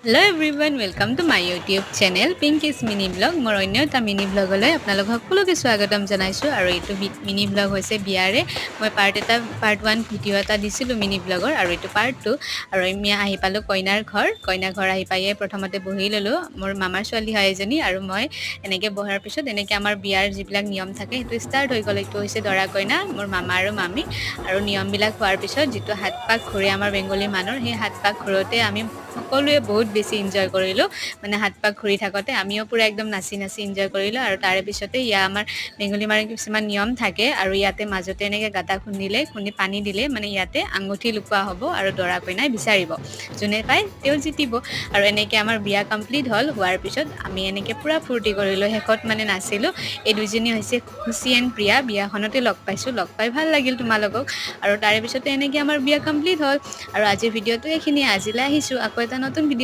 Hello everyone, welcome to my YouTube channel Pinky's Mini Vlog. More on your mini vlog ole apnalok সকলোকে স্বাগতম জনাইছো আৰু এইটো mini vlog হৈছে বিয়াৰে মই part 1 ভিডিও এটা দিছিলো মিনি vlogৰ আৰু এইটো part 2 আৰু আমি আহি পালো কইনাৰ ঘৰ আহি পাইয়ে প্ৰথমতে বহি ললো মোৰ মামাৰ ছোৱালী হয় এজনী আৰু মই এনেকে বহাৰ পিছত এনেকে আমাৰ বিয়াৰ যিবিলাক নিয়ম থাকে সেইটো ষ্টাৰ্ট হৈ গ'ল এইটো হৈছে দৰা কইনা মোৰ মামা আৰু মামী আৰু নিয়মবিলাক হোৱাৰ পিছত যেটো হাত পাক ঘূৰে আমাৰ বেংগলী মানুহৰ সেই হাত পাক ঘূৰোতে আমি সকলোৱে বহুত বেছি এনজয় কৰিলো মানে হাত পাক ঘূৰি থাকতে আমিও পুৰা একদম নাচি এনজয় কৰিলো আৰু তাৰে পিছতে ইয়া আমাৰ বেংগলী মাৰ কিছুমান নিয়ম থাকে আৰু ইয়াতে মাজতে এনেকে গাটা খুন্দি পানী দিলে মানে ইয়াতে আঙুঠি লুকুৱা হ'ব আৰু দৰা কইনাই বিচাৰিব যোনে পায় তেওঁ জিতিব আৰু এনেকে আমাৰ বিয়া কমপ্লিট হল হোৱাৰ পিছত আমি এনেকে পুৰা ফূৰ্তি কৰিলো হেকত মানে নাচিলো এই দুজনী হৈছে খুশি এণ্ড প্ৰিয়া বিয়াখনতে লগ পাই ভাল লাগিল তোমালোকক আৰু তাৰে পিছতে এনেকে আমাৰ বিয়া কমপ্লিট হল আৰু আজিৰ ভিডিওটো এইখিনি আজিলৈ আহিছো আকৌ এটা নতুন ভিডিও